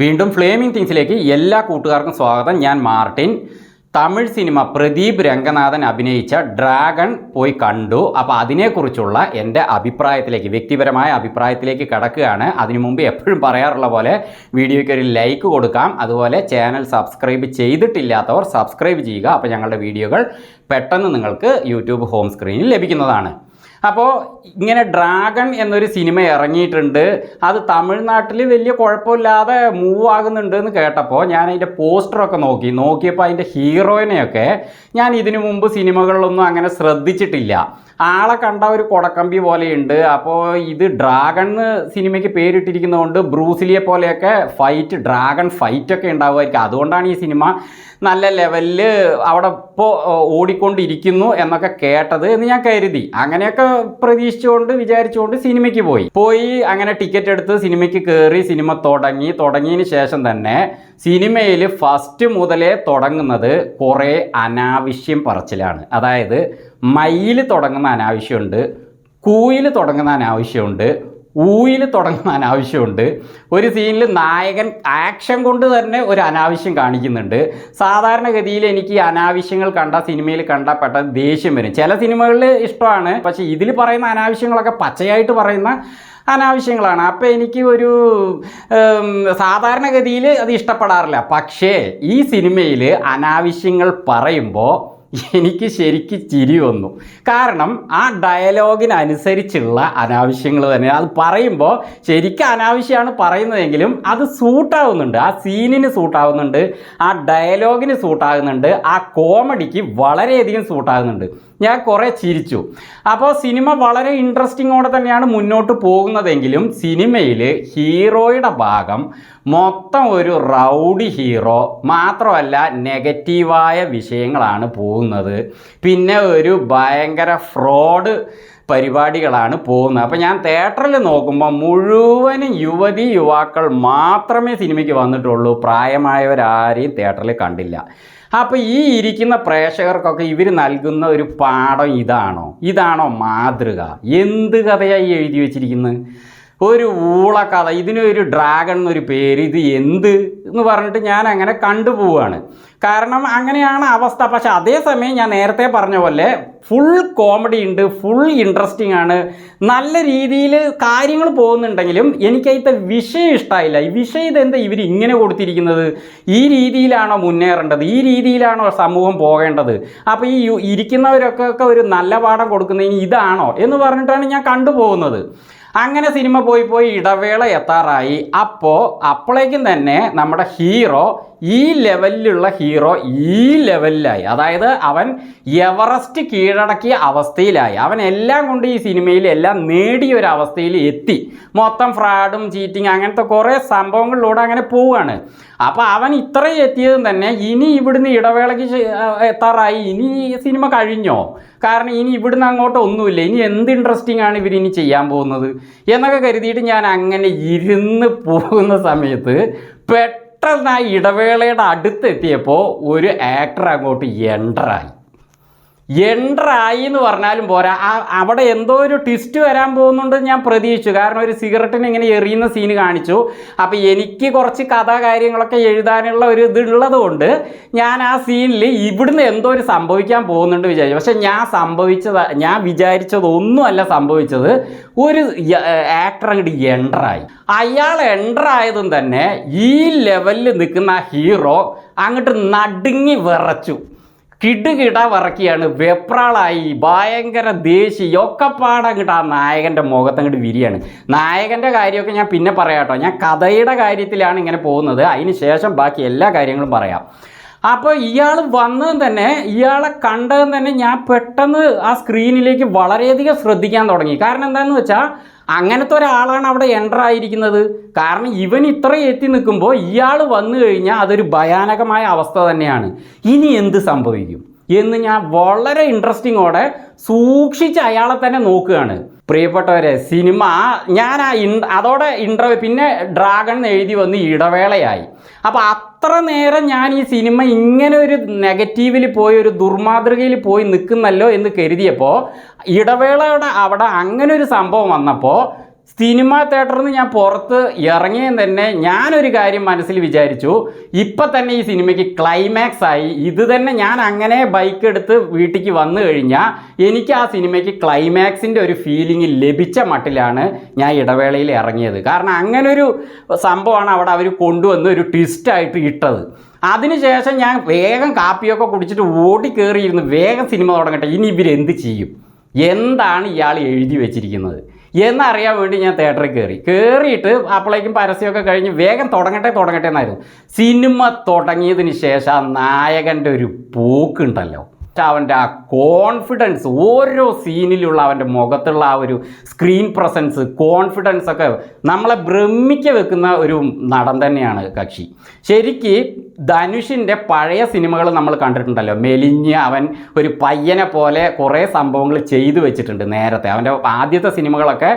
വീണ്ടും ഫ്ലേമിംഗ് തിങ്സിലേക്ക് എല്ലാ കൂട്ടുകാർക്കും സ്വാഗതം. ഞാൻ മാർട്ടിൻ. തമിഴ് സിനിമ പ്രദീപ് രംഗനാഥൻ അഭിനയിച്ച ഡ്രാഗൺ പോയി കണ്ടു. അപ്പോൾ അതിനെക്കുറിച്ചുള്ള എൻ്റെ അഭിപ്രായത്തിലേക്ക്, വ്യക്തിപരമായ അഭിപ്രായത്തിലേക്ക് കടക്കുകയാണ്. അതിനു മുമ്പ് എപ്പോഴും പറയാറുള്ള പോലെ വീഡിയോയ്ക്ക് ഒരു ലൈക്ക് കൊടുക്കാം. അതുപോലെ ചാനൽ സബ്സ്ക്രൈബ് ചെയ്തിട്ടില്ലാത്തവർ സബ്സ്ക്രൈബ് ചെയ്യുക. അപ്പോൾ ഞങ്ങളുടെ വീഡിയോകൾ പെട്ടെന്ന് നിങ്ങൾക്ക് യൂട്യൂബ് ഹോം സ്ക്രീനിൽ ലഭിക്കുന്നതാണ്. അപ്പോൾ ഇങ്ങനെ ഡ്രാഗൺ എന്നൊരു സിനിമ ഇറങ്ങിയിട്ടുണ്ട്. അത് തമിഴ്നാട്ടിൽ വലിയ കുഴപ്പമില്ലാതെ മൂവ് ആകുന്നുണ്ട് എന്ന് കേട്ടപ്പോൾ ഞാൻ അതിൻ്റെ പോസ്റ്ററൊക്കെ നോക്കിയപ്പോൾ അതിൻ്റെ ഹീറോയിനെയൊക്കെ ഞാൻ ഇതിനു മുമ്പ് സിനിമകളിലൊന്നും അങ്ങനെ ശ്രദ്ധിച്ചിട്ടില്ല. ആളെ കണ്ട ഒരു കൊടക്കമ്പി പോലെയുണ്ട്. അപ്പോൾ ഇത് ഡ്രാഗൺ സിനിമയ്ക്ക് പേരിട്ടിരിക്കുന്നതുകൊണ്ട് ബ്രൂസിലിയെ പോലെയൊക്കെ ഡ്രാഗൺ ഫൈറ്റൊക്കെ ഉണ്ടാവുമായിരിക്കും. അതുകൊണ്ടാണ് ഈ സിനിമ നല്ല ലെവലിൽ അവിടെ ഇപ്പോൾ ഓടിക്കൊണ്ടിരിക്കുന്നു എന്നൊക്കെ കേട്ടത് എന്ന് ഞാൻ കരുതി. അങ്ങനെയൊക്കെ വിചാരിച്ചുകൊണ്ട് സിനിമയ്ക്ക് പോയി അങ്ങനെ ടിക്കറ്റ് എടുത്ത് സിനിമയ്ക്ക് കയറി. സിനിമ തുടങ്ങിയതിന് ശേഷം തന്നെ സിനിമയിൽ ഫസ്റ്റ് മുതലേ തുടങ്ങുന്നത് കുറേ അനാവശ്യം പറച്ചിലാണ്. അതായത് മയിൽ തുടങ്ങുന്ന അനാവശ്യമുണ്ട്, കൂയിൽ തുടങ്ങുന്ന അനാവശ്യമുണ്ട്, ഊയിൽ തുടങ്ങുന്ന അനാവശ്യമുണ്ട്. ഒരു സീനിൽ നായകൻ ആക്ഷൻ കൊണ്ട് തന്നെ ഒരു അനാവശ്യം കാണിക്കുന്നുണ്ട്. സാധാരണഗതിയിൽ എനിക്ക് ഈ അനാവശ്യങ്ങൾ സിനിമയിൽ പെട്ടെന്ന് ദേഷ്യം വരും. ചില സിനിമകളിൽ ഇഷ്ടമാണ്, പക്ഷേ ഇതിൽ പറയുന്ന അനാവശ്യങ്ങളൊക്കെ പച്ചയായിട്ട് പറയുന്ന അനാവശ്യങ്ങളാണ്. അപ്പോൾ എനിക്ക് ഒരു സാധാരണഗതിയിൽ അത് ഇഷ്ടപ്പെടാറില്ല. പക്ഷേ ഈ സിനിമയിൽ അനാവശ്യങ്ങൾ പറയുമ്പോൾ എനിക്ക് ശരിക്കും ചിരി വന്നു. കാരണം ആ ഡയലോഗിനനുസരിച്ചുള്ള അനാവശ്യങ്ങൾ തന്നെ. അത് പറയുമ്പോൾ ശരിക്കും അനാവശ്യമാണ് പറയുന്നതെങ്കിലും അത് സൂട്ടാവുന്നുണ്ട്, ആ സീനിന് സൂട്ടാവുന്നുണ്ട്, ആ ഡയലോഗിന് സൂട്ടാകുന്നുണ്ട്, ആ കോമഡിക്ക് വളരെയധികം സൂട്ടാകുന്നുണ്ട്. ഞാൻ കുറേ ചിരിച്ചു. അപ്പോൾ സിനിമ വളരെ ഇൻട്രസ്റ്റിങ്ങോടെ തന്നെയാണ് മുന്നോട്ട് പോകുന്നതെങ്കിലും സിനിമയിൽ ഹീറോയുടെ ഭാഗം മൊത്തം ഒരു റൗഡി ഹീറോ മാത്രമല്ല, നെഗറ്റീവായ വിഷയങ്ങളാണ് പോകുന്നത്. പിന്നെ ഒരു ഭയങ്കര ഫ്രോഡ് പരിപാടികളാണ് പോകുന്നത്. അപ്പോൾ ഞാൻ തിയേറ്ററിൽ നോക്കുമ്പോൾ മുഴുവനും യുവാക്കൾ മാത്രമേ സിനിമയ്ക്ക് വന്നിട്ടുള്ളൂ. പ്രായമായവരാരെയും തിയേറ്ററിൽ കണ്ടില്ല. അപ്പോൾ ഈ ഇരിക്കുന്ന പ്രേക്ഷകർക്കൊക്കെ ഇവർ നൽകുന്ന ഒരു പാഠം ഇതാണോ മാതൃക? എന്ത് കഥയായി എഴുതി വെച്ചിരിക്കുന്നത്? ഒരു ഊളക്കഥ. ഇതിനൊരു ഡ്രാഗൺ എന്നൊരു പേര്, ഇത് എന്ത് എന്ന് പറഞ്ഞിട്ട് ഞാൻ അങ്ങനെ കണ്ടുപോവുകയാണ്. കാരണം അങ്ങനെയാണ് അവസ്ഥ. പക്ഷെ അതേസമയം ഞാൻ നേരത്തെ പറഞ്ഞ പോലെ ഫുൾ കോമഡി ഉണ്ട്, ഫുൾ ഇൻട്രസ്റ്റിംഗ് ആണ്, നല്ല രീതിയിൽ കാര്യങ്ങൾ പോകുന്നുണ്ടെങ്കിലും എനിക്കതിൻ്റെ വിഷയം ഇഷ്ടമായില്ല. ഈ വിഷയം ഇതെന്താ ഇവർ ഇങ്ങനെ കൊടുത്തിരിക്കുന്നത്? ഈ രീതിയിലാണോ മുന്നേറേണ്ടത്? ഈ രീതിയിലാണോ സമൂഹം പോകേണ്ടത്? അപ്പോൾ ഈ ഇരിക്കുന്നവരൊക്കെ ഒരു നല്ല പാഠം കൊടുക്കുന്നതിന് ഇതാണോ എന്ന് പറഞ്ഞിട്ടാണ് ഞാൻ കണ്ടുപോകുന്നത്. അങ്ങനെ സിനിമ പോയി ഇടവേള എത്താറായി. അപ്പോഴേക്കും തന്നെ നമ്മുടെ ഹീറോ ഈ ലെവലിലുള്ള ഹീറോ ഈ ലെവലിലായി. അതായത് അവൻ എവറസ്റ്റ് കീഴടക്കിയ അവസ്ഥയിലായി. അവൻ എല്ലാം കൊണ്ട് ഈ സിനിമയിൽ എല്ലാം നേടിയ ഒരു അവസ്ഥയിൽ എത്തി. മൊത്തം ഫ്രോഡും ചീറ്റിങ് അങ്ങനത്തെ കുറേ സംഭവങ്ങളിലൂടെ അങ്ങനെ പോവുകയാണ്. അപ്പോൾ അവൻ ഇത്രയും എത്തിയതും തന്നെ ഇനി ഇവിടുന്ന് ഇടവേളയ്ക്ക് എത്താറായി. ഇനി സിനിമ കഴിഞ്ഞോ? കാരണം ഇനി ഇവിടുന്ന് അങ്ങോട്ട് ഒന്നുമില്ല. ഇനി എന്ത് ഇൻട്രസ്റ്റിംഗ് ആണ് ഇവരിനി ചെയ്യാൻ പോകുന്നത് എന്നൊക്കെ കരുതിയിട്ട് ഞാൻ അങ്ങനെ ഇരുന്ന് പോകുന്ന സമയത്ത് പെട്ടെന്ന് ആ ഇടവേളയുടെ അടുത്തെത്തിയപ്പോൾ ഒരു ആക്ടർ അങ്ങോട്ട് എൻ്ററായി എന്ന് പറഞ്ഞാലും പോരാ, അവിടെ എന്തോ ഒരു ട്വിസ്റ്റ് വരാൻ പോകുന്നുണ്ട് ഞാൻ പ്രതീക്ഷിച്ചു. കാരണം ഒരു സിഗരറ്റിന് ഇങ്ങനെ എറിയുന്ന സീന് കാണിച്ചു. അപ്പോൾ എനിക്ക് കുറച്ച് കാര്യങ്ങളൊക്കെ എഴുതാനുള്ള ഒരു ഇതുള്ളത് കൊണ്ട് ഞാൻ ആ സീനിൽ ഇവിടുന്ന് എന്തോ ഒരു സംഭവിക്കാൻ പോകുന്നുണ്ട് വിചാരിച്ചു. പക്ഷെ ഞാൻ വിചാരിച്ചതൊന്നുമല്ല സംഭവിച്ചത്. ഒരു ആക്ടർ അങ്ങോട്ട് എൻ്ററായി. അയാൾ എൻ്ററായതും തന്നെ ഈ ലെവലിൽ നിൽക്കുന്ന ആ ഹീറോ അങ്ങോട്ട് നടുങ്ങി വിറച്ചു. കിടുകിട വറക്കിയാണ്, വെപ്രാളായി, ഭയങ്കര ദേഷ്യമൊക്കെ പാടങ്ങിട്ട് ആ നായകൻ്റെ മുഖത്തങ്ങോട്ട് വിരിയാണ്. നായകൻ്റെ കാര്യമൊക്കെ ഞാൻ പിന്നെ പറയാം കേട്ടോ. ഞാൻ കഥയുടെ കാര്യത്തിലാണ് ഇങ്ങനെ പോകുന്നത്. അതിന് ശേഷം ബാക്കി എല്ലാ കാര്യങ്ങളും പറയാം. അപ്പോൾ ഇയാൾ വന്നതും തന്നെ, ഇയാളെ കണ്ടതും തന്നെ ഞാൻ പെട്ടെന്ന് ആ സ്ക്രീനിലേക്ക് വളരെയധികം ശ്രദ്ധിക്കാൻ തുടങ്ങി. കാരണം എന്താണെന്ന് വെച്ചാൽ അങ്ങനത്തെ ഒരാളാണ് അവിടെ എൻ്റർ ആയിരിക്കുന്നത്. കാരണം ഇവൻ ഇത്രയും എത്തി നിൽക്കുമ്പോൾ ഇയാൾ വന്നു കഴിഞ്ഞാൽ അതൊരു ഭയാനകമായ അവസ്ഥ തന്നെയാണ്. ഇനി എന്ത് സംഭവിക്കും എന്ന് ഞാൻ വളരെ ഇൻട്രസ്റ്റിങ്ങോടെ സൂക്ഷിച്ച് അയാളെ തന്നെ നോക്കുകയാണ്. പ്രിയപ്പെട്ടവരെ, സിനിമ ഞാൻ അതോടെ പിന്നെ ഡ്രാഗൺ എഴുതി വന്ന് ഇടവേളയായി. അപ്പോൾ അത്ര നേരം ഞാൻ ഈ സിനിമ ഇങ്ങനെ ഒരു നെഗറ്റീവിൽ പോയി, ഒരു ദുർമാതൃകയിൽ പോയി നിൽക്കുന്നല്ലോ എന്ന് കരുതിയപ്പോൾ ഇടവേളയുടെ അവിടെ അങ്ങനെ ഒരു സംഭവം വന്നപ്പോൾ സിനിമാ തിയേറ്ററിൽ നിന്ന് ഞാൻ പുറത്ത് ഇറങ്ങിയ തന്നെ ഞാനൊരു കാര്യം മനസ്സിൽ വിചാരിച്ചു, ഇപ്പം തന്നെ ഈ സിനിമയ്ക്ക് ക്ലൈമാക്സ് ആയി. ഇത് തന്നെ ഞാൻ അങ്ങനെ ബൈക്ക് എടുത്ത് വീട്ടിലേക്ക് വന്നു കഴിഞ്ഞാൽ എനിക്ക് ആ സിനിമയ്ക്ക് ക്ലൈമാക്സിൻ്റെ ഒരു ഫീലിംഗ് ലഭിച്ച മട്ടിലാണ് ഞാൻ ഇടവേളയിൽ ഇറങ്ങിയത്. കാരണം അങ്ങനൊരു സംഭവമാണ് അവിടെ അവർ കൊണ്ടുവന്ന് ഒരു ട്വിസ്റ്റായിട്ട് ഇട്ടത്. അതിനുശേഷം ഞാൻ വേഗം കാപ്പിയൊക്കെ കുടിച്ചിട്ട് ഓടി കയറിയിരുന്നു, വേഗം സിനിമ തുടങ്ങട്ടെ, ഇനി ഇവരെന്ത് ചെയ്യും, എന്താണ് ഇയാൾ എഴുതി വെച്ചിരിക്കുന്നത് എന്നറിയാൻ വേണ്ടി ഞാൻ തിയേറ്ററിൽ കയറിയിട്ട് അപ്പോഴേക്കും പരസ്യമൊക്കെ കഴിഞ്ഞ് വേഗം തുടങ്ങട്ടെ എന്നായിരുന്നു. സിനിമ തുടങ്ങിയതിന് ശേഷം ആ നായകൻ്റെ ഒരു പോക്കുണ്ടല്ലോ, അവൻ്റെ ആ കോൺഫിഡൻസ്, ഓരോ സീനിലുള്ള അവൻ്റെ മുഖത്തുള്ള ആ ഒരു സ്ക്രീൻ പ്രസൻസ്, കോൺഫിഡൻസ് ഒക്കെ നമ്മളെ ഭ്രമിക്ക വെക്കുന്ന ഒരു നടൻ തന്നെയാണ് കക്ഷി. ശരിക്ക് ധനുഷിൻ്റെ പഴയ സിനിമകൾ നമ്മൾ കണ്ടിട്ടുണ്ടല്ലോ, മെലിഞ്ഞ് അവൻ ഒരു പയ്യനെ പോലെ കുറേ സംഭവങ്ങൾ ചെയ്തു വെച്ചിട്ടുണ്ട് നേരത്തെ. അവൻ്റെ ആദ്യത്തെ സിനിമകളൊക്കെ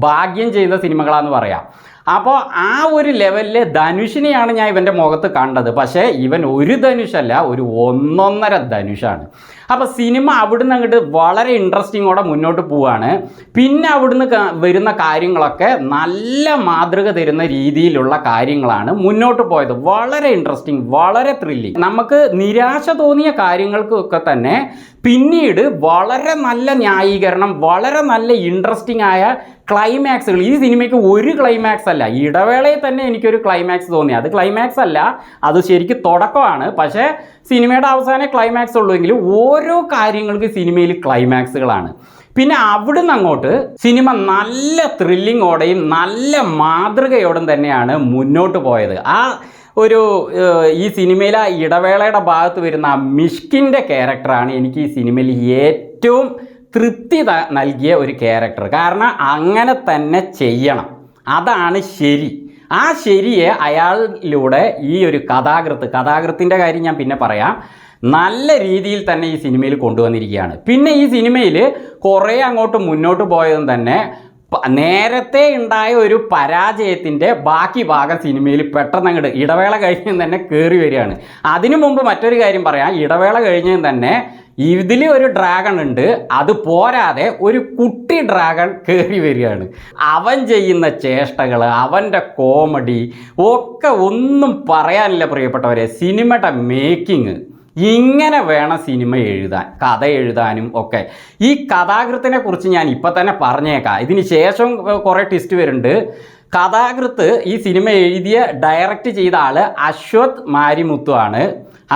ഭാഗ്യം ചെയ്ത സിനിമകളാണെന്ന് പറയാം. അപ്പോൾ ആ ഒരു ലെവലിൽ ധനുഷിനെയാണ് ഞാൻ ഇവൻ്റെ മുഖത്ത് കണ്ടത്. പക്ഷേ ഇവൻ ഒരു ധനുഷല്ല, ഒരു ഒന്നൊന്നര ധനുഷാണ്. അപ്പോൾ സിനിമ അവിടുന്ന് അങ്ങോട്ട് വളരെ ഇൻട്രസ്റ്റിങ്ങോടെ മുന്നോട്ട് പോവുകയാണ്. പിന്നെ അവിടുന്ന് വരുന്ന കാര്യങ്ങളൊക്കെ നല്ല മാതൃക തരുന്ന രീതിയിലുള്ള കാര്യങ്ങളാണ് മുന്നോട്ട് പോയത്. വളരെ ഇൻട്രസ്റ്റിംഗ്, വളരെ ത്രില്ലിങ്. നമുക്ക് നിരാശ തോന്നിയ കാര്യങ്ങൾക്കൊക്കെ തന്നെ പിന്നീട് വളരെ നല്ല ന്യായീകരണം, വളരെ നല്ല ഇൻട്രസ്റ്റിംഗ് ആയ ക്ലൈമാക്സുകൾ. ഈ സിനിമയ്ക്ക് ഒരു ക്ലൈമാക്സ് അല്ല, ഇടവേളയിൽ തന്നെ എനിക്കൊരു ക്ലൈമാക്സ് തോന്നി. അത് ക്ലൈമാക്സ് അല്ല, അത് ശരിക്കും തുടക്കമാണ്. പക്ഷേ സിനിമയുടെ അവസാനം ക്ലൈമാക്സ് ഉള്ളുവെങ്കിലും ഓരോ കാര്യങ്ങൾക്ക് സിനിമയിൽ ക്ലൈമാക്സുകളാണ്. പിന്നെ അവിടുന്ന് അങ്ങോട്ട് സിനിമ നല്ല ത്രില്ലിങ്ങോടെയും നല്ല മാതൃകയോടും തന്നെയാണ് മുന്നോട്ട് പോയത്. ഈ സിനിമയിലെ ഇടവേളയുടെ ഭാഗത്ത് വരുന്ന ആ മിഷ്കിൻ്റെ ക്യാരക്ടറാണ് എനിക്ക് ഈ സിനിമയിൽ ഏറ്റവും തൃപ്തി നൽകിയ ഒരു ക്യാരക്ടർ. കാരണം അങ്ങനെ തന്നെ ചെയ്യണം, അതാണ് ശരി. ആ ശരിയെ അയാളിലൂടെ ഈ ഒരു കഥാകൃത്തിൻ്റെ കാര്യം ഞാൻ പിന്നെ പറയാം, നല്ല രീതിയിൽ തന്നെ ഈ സിനിമയിൽ കൊണ്ടുവന്നിരിക്കുകയാണ്. പിന്നെ ഈ സിനിമയിൽ കുറേ അങ്ങോട്ട് മുന്നോട്ട് പോയതും തന്നെ നേരത്തെ ഉണ്ടായ ഒരു പരാജയത്തിൻ്റെ ബാക്കി ഭാഗം സിനിമയിൽ പെട്ടെന്ന് അങ്ങോട്ട് ഇടവേള കഴിഞ്ഞ് തന്നെ കയറി വരികയാണ്. അതിനു മുമ്പ് മറ്റൊരു കാര്യം പറയാം, ഇടവേള കഴിഞ്ഞ് തന്നെ ഇതിൽ ഒരു ഡ്രാഗൺ ഉണ്ട്, അത് പോരാതെ ഒരു കുട്ടി ഡ്രാഗൺ കയറി വരികയാണ്. അവൻ ചെയ്യുന്ന ചേഷ്ടകൾ, അവൻ്റെ കോമഡി ഒക്കെ ഒന്നും പറയാനില്ല പ്രിയപ്പെട്ടവരെ. സിനിമയുടെ മേക്കിങ് ഇങ്ങനെ വേണം സിനിമ എഴുതാൻ, കഥ എഴുതാനും ഒക്കെ. ഈ കഥാകൃത്തിനെ കുറിച്ച് ഞാൻ ഇപ്പം തന്നെ പറഞ്ഞേക്കാം, ഇതിന് ശേഷം കുറേ ട്വിസ്റ്റ് വരുന്നുണ്ട്. കഥാകൃത്ത് ഈ സിനിമ ഡയറക്റ്റ് ചെയ്ത ആൾ അശ്വത് മാരിമുത്തു ആണ്.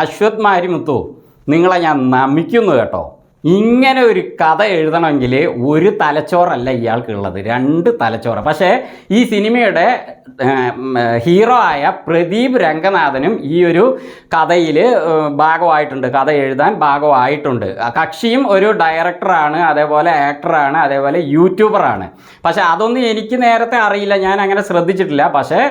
അശ്വത് മാരിമുത്തു, നിങ്ങളെ ഞാൻ നമിക്കുന്നു കേട്ടോ. ഇങ്ങനെ ഒരു കഥ എഴുതണമെങ്കിൽ ഒരു തലച്ചോറല്ല ഇയാൾക്കുള്ളത്, 2 തലച്ചോറ്. പക്ഷേ ഈ സിനിമയുടെ ഹീറോ ആയ പ്രദീപ് രംഗനാഥനും ഈ ഒരു കഥയിൽ ഭാഗമായിട്ടുണ്ട്, കഥ എഴുതാൻ ഭാഗമായിട്ടുണ്ട്. കക്ഷിയും ഒരു ഡയറക്ടറാണ്, അതേപോലെ ആക്ടറാണ്, അതേപോലെ യൂട്യൂബറാണ്. പക്ഷേ അതൊന്നും എനിക്ക് നേരത്തെ അറിയില്ല, ഞാൻ അങ്ങനെ ശ്രദ്ധിച്ചിട്ടില്ല. പക്ഷേ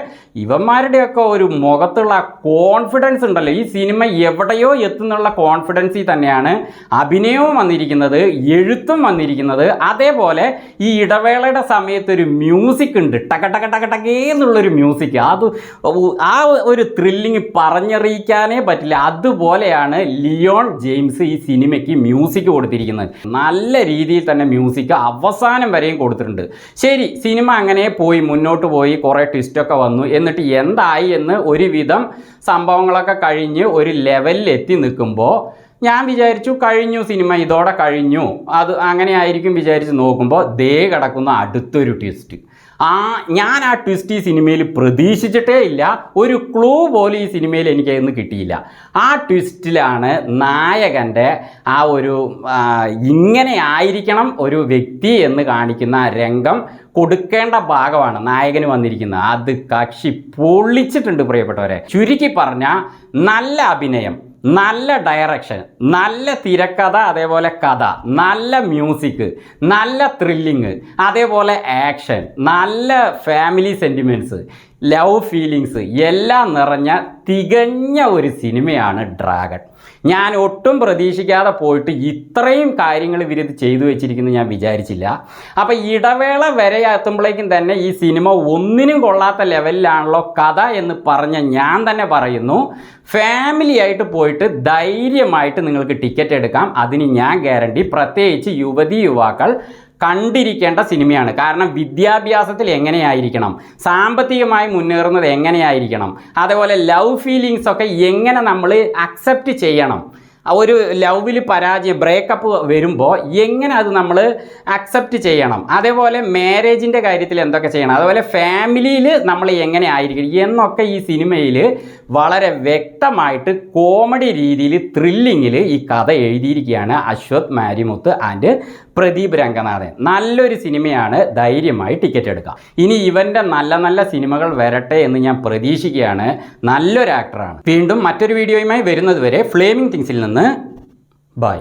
ഇവന്മാരുടെയൊക്കെ ഒരു മുഖത്തുള്ള കോൺഫിഡൻസ് ഉണ്ടല്ലോ, ഈ സിനിമ എവിടെയോ എത്തുന്നുള്ള കോൺഫിഡൻസിൽ തന്നെയാണ് അഭിനയവും വന്നിരിക്കുന്നത്, എഴുത്തും വന്നിരിക്കുന്നത്. അതേപോലെ ഈ ഇടവേളയുടെ സമയത്ത് ഒരു മ്യൂസിക് ഉണ്ട്, ടകേന്നുള്ളൊരു മ്യൂസിക്. ആ ഒരു ത്രില്ലിങ് പറഞ്ഞറിയിക്കാനേ പറ്റില്ല. അതുപോലെയാണ് ലിയോൺ ജെയിംസ് ഈ സിനിമയ്ക്ക് മ്യൂസിക് കൊടുത്തിരിക്കുന്നത്. നല്ല രീതിയിൽ തന്നെ മ്യൂസിക് അവസാനം വരെയും കൊടുത്തിട്ടുണ്ട്. ശരി, സിനിമ അങ്ങനെ പോയി മുന്നോട്ട് പോയി, കുറേ ട്വിസ്റ്റൊക്കെ വന്നു. എന്നിട്ട് എന്തായി എന്ന് ഒരുവിധം സംഭവങ്ങളൊക്കെ കഴിഞ്ഞ് ഒരു ലെവലിൽ എത്തി നിൽക്കുമ്പോൾ ഞാൻ വിചാരിച്ചു കഴിഞ്ഞു, സിനിമ ഇതോടെ കഴിഞ്ഞു, അത് അങ്ങനെ ആയിരിക്കും വിചാരിച്ച് നോക്കുമ്പോൾ ദേ കിടക്കുന്ന അടുത്തൊരു ട്വിസ്റ്റ്. ഞാൻ ആ ട്വിസ്റ്റ് ഈ സിനിമയിൽ പ്രതീക്ഷിച്ചിട്ടേ ഇല്ല. ഒരു ക്ലൂ പോലും ഈ സിനിമയിൽ എനിക്കതൊന്നും കിട്ടിയില്ല. ആ ട്വിസ്റ്റിലാണ് നായകൻ്റെ ആ ഒരു ഇങ്ങനെ ആയിരിക്കണം ഒരു വ്യക്തി എന്ന് കാണിക്കുന്ന രംഗം കൊടുക്കേണ്ട ഭാഗമാണ് നായകന് വന്നിരിക്കുന്നത്. അത് കക്ഷി പൊള്ളിച്ചിട്ടുണ്ട് പ്രിയപ്പെട്ടവരെ. ചുരുക്കി പറഞ്ഞാൽ നല്ല അഭിനയം, നല്ല ഡയറക്ഷൻ, നല്ല തിരക്കഥ, അതേപോലെ കഥ, നല്ല മ്യൂസിക്, നല്ല ത്രില്ലിങ്, അതേപോലെ ആക്ഷൻ, നല്ല ഫാമിലി സെൻറ്റിമെൻറ്റ്സ്, ലവ് ഫീലിങ്സ് എല്ലാം നിറഞ്ഞ തികഞ്ഞ ഒരു സിനിമയാണ് ഡ്രാഗൺ. ഞാൻ ഒട്ടും പ്രതീക്ഷിക്കാതെ പോയിട്ട് ഇത്രയും കാര്യങ്ങൾ ഇവരിത് ചെയ്തു വെച്ചിരിക്കുന്നത് ഞാൻ വിചാരിച്ചില്ല. അപ്പോൾ ഇടവേള വരെ എത്തുമ്പോഴേക്കും തന്നെ ഈ സിനിമ ഒന്നിനും കൊള്ളാത്ത ലെവലിലാണല്ലോ കഥ എന്ന് പറഞ്ഞ ഞാൻ തന്നെ പറയുന്നു, ഫാമിലി ആയിട്ട് പോയിട്ട് ധൈര്യമായിട്ട് നിങ്ങൾക്ക് ടിക്കറ്റ് എടുക്കാം. അതിന് ഞാൻ ഗ്യാരണ്ടി. പ്രത്യേകിച്ച് യുവതി യുവാക്കൾ കണ്ടിരിക്കേണ്ട സിനിമയാണ്. കാരണം വിദ്യാഭ്യാസത്തിൽ എങ്ങനെയായിരിക്കണം, സാമ്പത്തികമായി മുന്നേറുന്നത് എങ്ങനെയായിരിക്കണം, അതേപോലെ ലവ് ഫീലിങ്സ് ഒക്കെ എങ്ങനെ നമ്മൾ അക്സെപ്റ്റ് ചെയ്യണം, ഒരു ലവിൽ പരാജയം ബ്രേക്കപ്പ് വരുമ്പോൾ എങ്ങനെ അത് നമ്മൾ അക്സെപ്റ്റ് ചെയ്യണം, അതേപോലെ മാരേജിൻ്റെ കാര്യത്തിൽ എന്തൊക്കെ ചെയ്യണം, അതുപോലെ ഫാമിലിയിൽ നമ്മൾ എങ്ങനെ ആയിരിക്കണം എന്നൊക്കെ ഈ സിനിമയിൽ വളരെ വ്യക്തമായിട്ട് കോമഡി രീതിയിൽ ത്രില്ലിങ്ങിൽ ഈ കഥ എഴുതിയിരിക്കുകയാണ് അശ്വത് മാരിമുത്ത് ആൻഡ് പ്രദീപ് രംഗനാഥൻ. നല്ലൊരു സിനിമയാണ്, ധൈര്യമായി ടിക്കറ്റ് എടുക്കാം. ഇനി ഇവൻ്റെ നല്ല നല്ല സിനിമകൾ വരട്ടെ എന്ന് ഞാൻ പ്രതീക്ഷിക്കുകയാണ്. നല്ലൊരു ആക്ടറാണ്. വീണ്ടും മറ്റൊരു വീഡിയോയുമായി വരുന്നത് വരെ ഫ്ലേമിംഗ് തിങ്സിൽ നിന്ന് ബൈ.